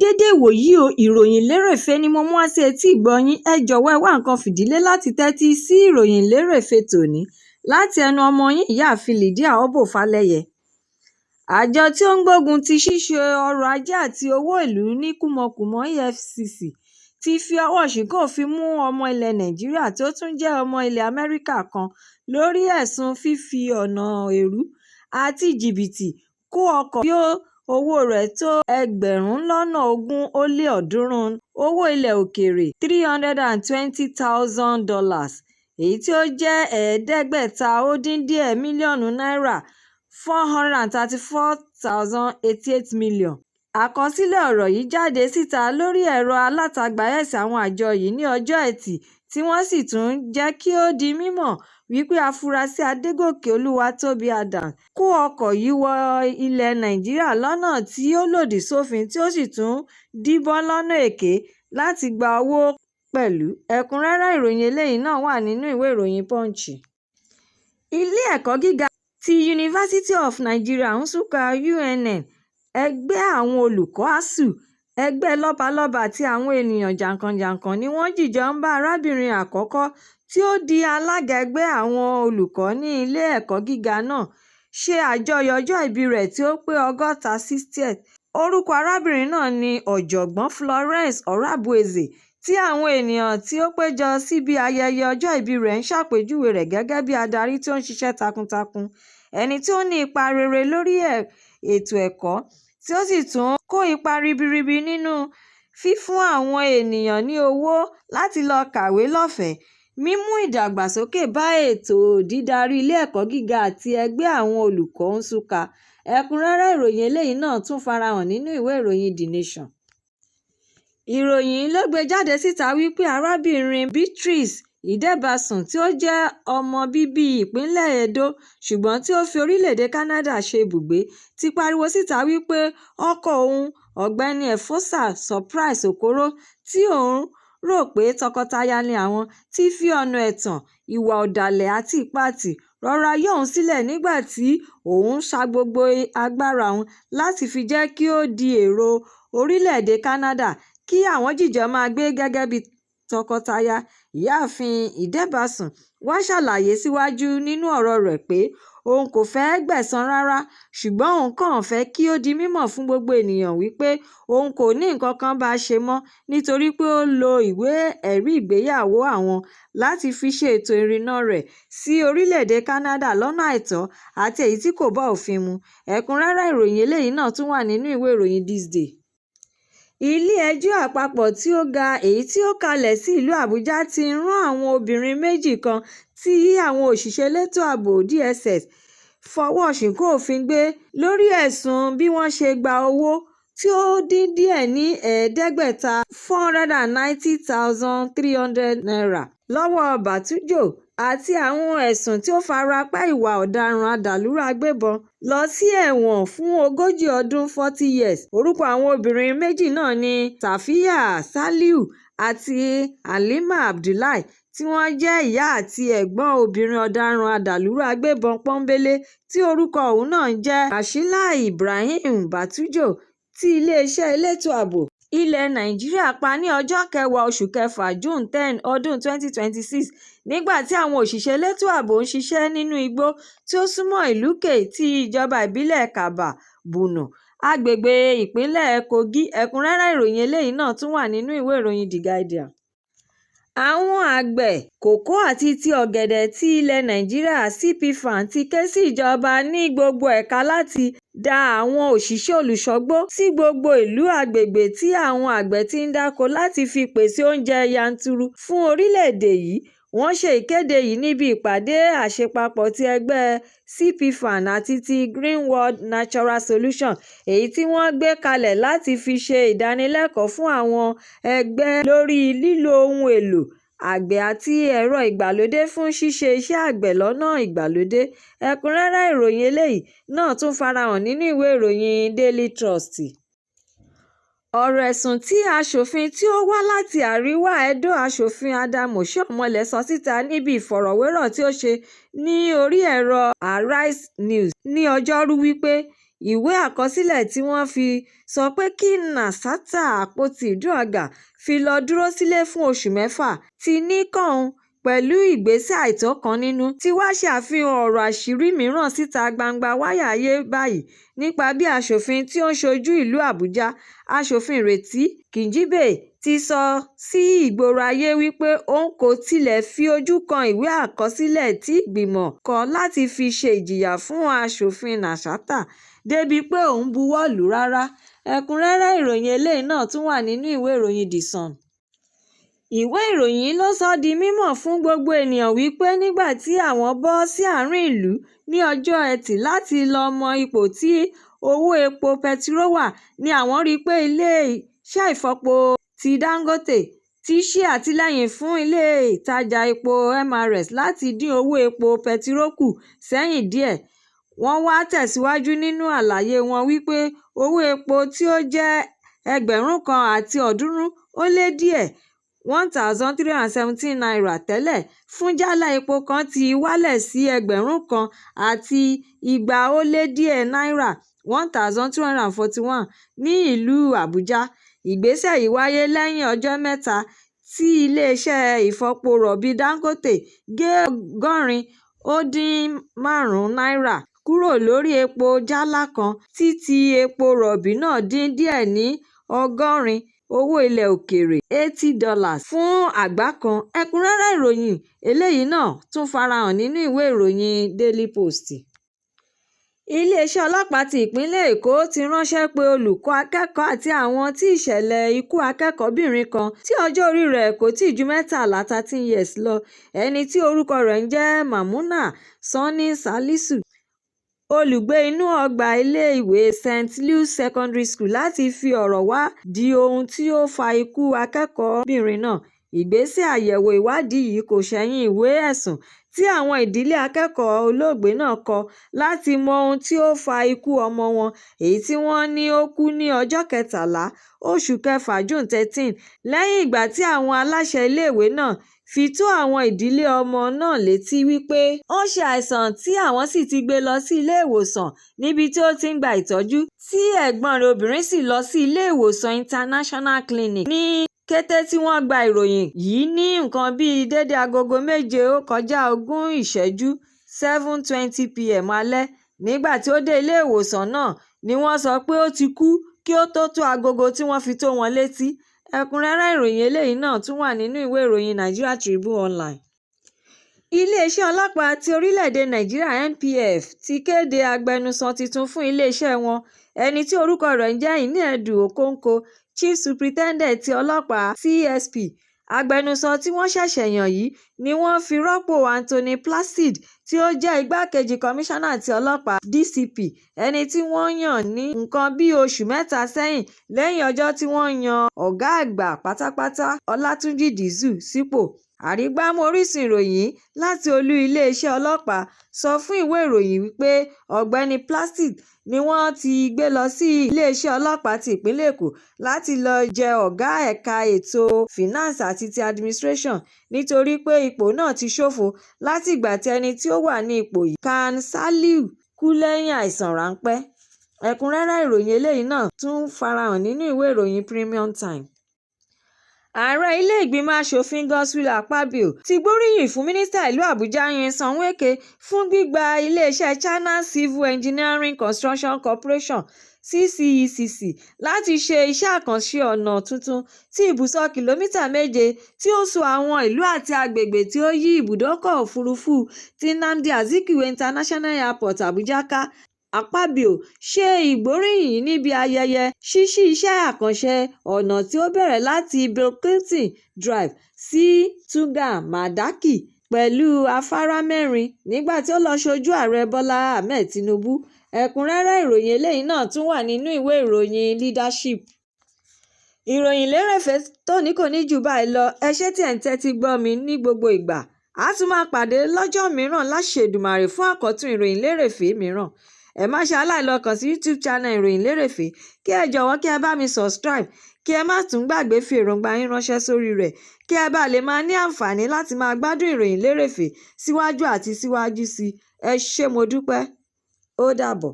dédé ìwòyí o, ìròyìn lérèfé ni mo mú wá sí etí ìgbọ́-yín. Ẹ jọ̀wọ́ ẹ wá nǹkan fìdílé láti tẹ́tí sí ìròyìn lérèfé tòní láti ẹnu ọmọ yín ìyáàfin Lydia Ọbọ́falẹ́yẹ. Àjọ tí ó ń gbógun ti ṣíṣe ọrọ̀ ajé àti owó ìlú ní kúmọkùmọ EFCC ti fi ọwọ́ ṣìnkún òfin mú ọmọ ilẹ̀ Nàìjíríà tí ó tún jẹ́ ọmọ ilẹ̀ Amẹ́ríkà kan lórí ẹ̀sùn fífi ọ̀nà ẹ̀rú àti jìbìtì kó ọkọ̀ tí owó rẹ̀ tó $20,300 owó ilẹ̀ òkèèrè $320,000 èyí tí ó jẹ́ $500 mílíọ̀nù náírà $434,088 million. Àkọsílẹ̀ ọ̀rọ̀ yìí jáde síta lórí ẹ̀rọ alátagbà X àwọn àjọ yìí ní ọjọ́ Ẹtì tí wọ́n sì tún jẹ́ kí ó di mímọ̀ wípé afurasí Adégòkè Olúwatóbi Adams kó ọkọ̀ yìí wọ ilẹ̀ Nàìjíríà lọ́nà tí ó lòdì sófin tí ó sì tún díbọ́n lọ́nà èké láti gba owó pẹ̀lú. Ẹ̀kúnrẹ́rẹ́ ìròyìn eléyìí náà wà nínú ìwé ìròyìn Punch. Ilé ẹ̀kọ́ gíga ti University of Nigeria Nsukka UNN, ẹgbẹ́ àwọn olùkọ́ ASUU, ẹgbẹ́ lọ́balọ́ba àti àwọn ènìyàn jàǹkànjàǹkàn ni wọ́n jìjọ ń bá arábìnrin àkọ́kọ́ tí ó di alága ẹgbẹ́ àwọn olùkọ́ ní ilé ẹ̀kọ́ gíga náà ṣe àjọyọ̀ ọjọ́ ìbí rẹ̀ tí ó pé 60th. Orúkọ arábìnrin náà ni Ọ̀jọ̀gbọ́n Florence Orabueze, tí àwọn ènìyàn tí ó péjọ síbi ayẹyẹ ọjọ́ ìbí rẹ̀ ń ṣàpèjúwe rẹ̀ gẹ́gẹ́ bí adarí tí ó ń ṣiṣẹ́ takuntakun, ẹni tí ó ní ipa rere lórí ètò ẹ̀kọ́ tí ó sì tún kó ipa ribiribi nínú fífún àwọn ènìyàn ní owó láti lọ kàwé lọ́fẹ̀ẹ́, mímú ìdàgbàsókè bá ètò dídarí ilé ẹ̀kọ́ gíga àti ẹgbẹ́ àwọn olùkọ́ Nsukka. Ẹ̀kúnrẹ́rẹ́ ìròyìn eléyìí náà tún farahàn nínú ìwé ìròyìn The Nation. Ìròyìn ló gbé jáde síta wípé arábìnrin Beatrice Idebasung tí ó jẹ́ ọmọ bíbí ìpínlẹ̀ Edo ṣùgbọ́n tí ó fi orílẹ̀-èdè Canada ṣe ibùgbé ti pariwo síta wípé ọkọ òun, ọ̀gbẹ́ni Efosa Surprise Okoro, tí òun rò pé tọkọtaya ni àwọn, ti fi ọ̀nà ẹ̀tàn, ìwà ọ̀dàlẹ̀ àti ìpatì rọra yọ òun sílẹ̀ nígbà tí òun sa gbogbo agbára òun láti fi jẹ́ kí ó di èrò orílẹ̀-èdè Canada kí àwọn jìjọ máa gbé gẹ́gẹ́ bí tọkọtaya. Ìyáàfin Idebasung wá ṣàlàyé síwájú nínú ọ̀rọ̀ rẹ̀ pé òun kò fẹ́ gbẹ̀san rárá, ṣùgbọ́n òun kàn fẹ́ kí ó di mímọ̀ fún gbogbo ènìyàn wípé òun kò ní nǹkan kan bá ṣe mọ́ nítorí pé ó lo ìwé ẹ̀rí ìgbéyàwó àwọn láti fi ṣe ètò ìrìnnà rẹ̀ sí orílẹ̀-èdè Canada lọ́nà àìtọ́ àti èyí tí kò bá òfin mu. Ẹ̀kúnrẹ́rẹ́ ìròyìn eléyìí náà tún wà nínú ìwé ìròyìn This Day. Ilé-ẹjọ́ àpapọ̀ tí ó ga èyí tí ó kalẹ̀ sí ìlú Àbújá ti rán àwọn obìnrin méjì kan tí àwọn òṣìṣẹ́ elétò ààbò DSS fọwọ́ ṣìnkún òfin gbé lórí ẹ̀sùn bí wọ́n ṣe gba owó tí ó dín díẹ̀ ní $490,300 lọ́wọ́ Bàtújò àti àwọn ẹ̀sùn tí ó fara pẹ́ ìwà ọ̀daràn adàlúrú agbébọn lọ sí ẹ̀wọ̀n fún 40 ọdún 40 years. Orúkọ àwọn obìnrin méjì náà ni Safiya Saliu àti Halima Abdullahi, tí wọ́n jẹ́ ìyá àti ẹ̀gbọ́n obìnrin ọ̀daràn adàlúrú agbébọn pọ́nbélé tí orúkọ òun náà ń jẹ́ Rashila Ibrahim Bàtújò, tí iléeṣẹ́ elétò ààbò ilẹ̀ Nàìjíríà pa ní ọjọ́ 10 oṣù kẹfà June 10 ọdún 2026 nígbà tí àwọn òṣìṣẹ́ elétò ààbò ń ṣiṣẹ́ nínú igbó tí ó súnmọ́ Ìlúkè ti ìjọba ìbílẹ̀ Kaba Bunu, agbègbè ìpínlẹ̀ Kogi. Ẹ̀kúnrẹ́rẹ́ ìròyìn eléyìí náà tún wà nínú ìwé ìròyìn The Guardian. Àwọn àgbẹ̀ kòkó àti ti ọ̀gẹ̀dẹ̀ ti ilẹ̀ Nàìjíríà CPFAN ti ké sí ìjọba ní gbogbo ẹ̀ka láti dá àwọn òṣìṣẹ́ olùṣọ́gbó sí gbogbo ìlú agbègbè tí àwọn àgbẹ̀ ti ń dáko láti fi pèsè oúnjẹ yanturu fún orílẹ̀-èdè yìí. Wọ́n ṣe ìkéde yìí níbi ìpàdé àṣepapọ̀ ti ẹgbẹ́ CPFAN àti ti Green World Natural Solutions èyí tí wọ́n gbé kalẹ̀ láti fi ṣe ìdánilẹ́kọ̀ọ́ fún àwọn ẹgbẹ́ lórí lílo ohun èlò àgbẹ̀ àti ẹ̀rọ ìgbàlódé fún ṣíṣe iṣẹ́ àgbẹ̀ lọ́nà ìgbàlódé. Ẹ̀kúnrẹ́rẹ́ ìròyìn eléyìí náà tún farahàn nínú ìwé ìròyìn Daily Trust. Ọ̀rọ̀ ẹ̀sùn tí aṣòfin tí ó wá láti àríwá Edo aṣòfin Adam Oshiomhole sọ síta níbi ìfọ̀rọ̀wérọ̀ tí ó ṣe ní orí ẹ̀rọ Arise News ní Ọjọ́rú wípé ìwé àkọsílẹ̀ tí wọ́n fi sọ pé kí Nassata àpótí ìdúnàgà fi lọ dúró sílé fún oṣù 6 ti Nikon pẹ̀lú ìgbésẹ̀ àìtọ́ kan nínú ti wá ṣe àfihàn ọ̀rọ̀ àṣírí mìíràn síta gbangba wálíà ayé báyìí nípa bí aṣòfin tí ó ń ṣojú ìlú Àbújá, aṣòfin Ìrètí Kìjíbe ti sọ sí ìgboro ayé wípé òun kò tilẹ̀ fi ojú kan ìwé àkọsílẹ̀ tí ìgbìmọ̀ kọ láti fi ṣe ìjìyà fún aṣòfin Nassata débìí pé òun buwọ́ lù ú rárá. Ẹ̀kúnrẹ́rẹ́ ìròyìn eléyìí náà tún wà nínú ìwé ìròyìn The Sun. Ìwé ìròyìn ló sọ di mímọ̀ fún gbogbo ènìyàn wípé nígbà tí àwọn bọ́ sí àárín ìlú ní ọjọ́ Ẹtì láti lọ mọ ipò tí owó epo pẹtiró wà ni àwọn rí pé ilé-iṣẹ́ ìfọpo ti Dangote ti ṣe àtìlẹ́yìn fún ilé ìtajà epo MRS láti dín owó epo pẹtiró kù sẹ́yìn díẹ̀. Wọ́n wá tẹ̀síwájú nínú àlàyé wọn wípé owó epo tí ó jẹ́ $1,300 ($1,317) tẹ́lẹ̀ fún jálá epo kan ti wálẹ̀ sí $1,200 ($1,241) ní ìlú Àbújá. Ìgbésẹ̀ yìí wáyé lẹ́yìn ọjọ́ mẹ́ta tí iléeṣẹ́ ìfọpo rọ̀bì Dangote gé $1.95 kúrò lórí epo jálá kan tí epo rọ̀bì náà dín díẹ̀ ní 80 owó ilẹ̀ òkèèrè $80 fún àgbá kan. Ẹ̀kúnrẹ́rẹ́ ìròyìn eléyìí náà tún farahàn nínú ìwé ìròyìn Daily Post. Iléeṣẹ́ ọlọ́pàá ti ìpínlẹ̀ Èkó ti ránṣẹ́ pé olùkọ́ akẹ́kọ̀ọ́ àti àwọn tí ìṣẹ̀lẹ̀ ikú akẹ́kọ̀ọ́bìnrin kan tí ọjọ́ orí rẹ̀ kò tíì ju 13 years lọ, ẹni tí orúkọ rẹ̀ ń jẹ́ Mamuna Sani Salisu, olùgbé inú ọgbà ilé-ìwé St. Louis Secondary School láti fi ọ̀rọ̀ wádìí ohun tí ó fa ikú akẹ́kọ̀ọ́bìnrin náà. Ìgbésẹ̀ àyẹ̀wò ìwádìí yìí kò ṣẹ̀yìn ìwé ẹ̀sùn tí àwọn ìdílé akẹ́kọ̀ọ́ olóògbé náà kọ láti mọ ohun tí ó fa ikú ọmọ wọn, èyí tí wọ́n ní ó kú ní ọjọ́ 13 oṣù kẹfà June 13 lẹ́yìn ìgbà tí àwọn aláṣẹ iléèwé náà fi tó àwọn ìdílé ọmọ náà létí wípé ó ń ṣe àìsàn tí àwọn sì ti gbé lọ sí ilé ìwòsàn níbi tí ó ti ń gba ìtọ́jú, tí ẹ̀gbọ́n rẹ̀ obìnrin sì lọ sí ilé ìwòsàn International Clinic ní kété tí wọ́n gba ìròyìn yìí ní nǹkan bíi déédé agogo 7:20 7:20 p.m. alẹ́. Nígbà tí ó dé ilé ìwòsàn náà ni wọ́n sọ pé ó ti kú kí ó tó agogo tí wọ́n fi tó wọn létí. Ẹ̀kúnrẹ́rẹ́ ìròyìn eléyìí náà tún wà nínú ìwé ìròyìn Nigeria Tribune Online. Iléeṣẹ́ ọlọ́pàá ti orílẹ̀-èdè Nàìjíríà NPF ti kéde agbẹnusọ tuntun fún iléeṣẹ́ wọn, ẹni tí orúkọ rẹ̀ ń jẹ́ Inedu Okonkwo, Chief Superintendent ti ọlọ́pàá CSP. Agbẹnusọ tí wọ́n ṣẹ̀ṣẹ̀ yàn yìí ni wọ́n fi rọ́pò Anthony Placid tí ó jẹ́ igbákejì kọmíṣánná ti ọlọ́pàá DCP, ẹni tí wọ́n yàn ní nǹkan bíi oṣù 3 sẹ́yìn lẹ́yìn ọjọ́ tí wọ́n yan ọ̀gá àgbà pátápátá Ọlátúnjí Dìísù sípò. Àrígbámú orísun ìròyìn láti olú iléeṣẹ́ ọlọ́pàá sọ fún ìwé ìròyìn wípé ọ̀gbẹ́ni Placid ni wọ́n ti gbé lọ sí iléeṣẹ́ ọlọ́pàá ti ìpínlẹ̀ Èkó láti lọ jẹ́ ọ̀gá ẹ̀ka ètò finance àti ti administration nítorí pé ipò náà ti ṣófo láti ìgbà tí ẹni tí ó wà ní ipò yìí, Khan Saliu, kú lẹ́yìn àìsàn ráńpẹ́. Ẹ̀kúnrẹ́rẹ́ ìròyìn eléyìí náà tún farahàn nínú ìwé ìròyìn Premium Time. Ààrẹ ilé ìgbìmọ̀ aṣòfin Godswill Akpabio ti gbóríyìn fún mínísítà ìlú Àbújá Nyesom Wike fún gbígba iléeṣẹ́ China Civil Engineering Construction Corporation CCECC láti ṣe iṣẹ́ àkànṣe ọ̀nà tuntun tí ibùsọ̀ kìlómítà 7 tí ó so àwọn ìlú àti agbègbè tí ó yí ibùdókọ̀ òfurufú ti Nnamdi Azikiwe International Airport Abuja ká. Akpabio ṣe ìgbóríyìn níbi ayẹyẹ ṣíṣí iṣẹ́ àkànṣe ọ̀nà tí ó bẹ̀rẹ̀ láti Bill Clinton Drive sí Tunga Madaki pẹ̀lú afárá 4 nígbà tí ó lọ ṣojú ààrẹ Bọ́lá Ahmed Tinubu. Ẹ̀kúnrẹ́rẹ́ ìròyìn eléyìí náà tún wà nínú ìwé ìròyìn Leadership. Ìròyìn lérèfé tòní kò ní jù báyìí lọ. Ẹ ṣé tí ẹ̀ ń tẹ́tí gbọ́ mi ní gbogbo ìgbà. A tún máa pàdé lọ́jọ́ mìíràn láṣẹ Èdùmàrè fún àkọ́tún ìròyìn lérèfé mìíràn. Ẹ má ṣe aláìlọ kàn sí YouTube channel ìròyìn lérèfé kí ẹ jọ̀wọ́ kí ẹ bá mi subscribe, kí ẹ má tún gbàgbé fi èròǹgbà yín ránṣẹ́ sórí rẹ̀ kí ẹ bá lè máa ní àǹfààní láti máa gbádùn ìròyìn lérèfé síwájú àti síwájú sí i. Ẹ ṣé mo dúpẹ́. Ó dàbọ̀.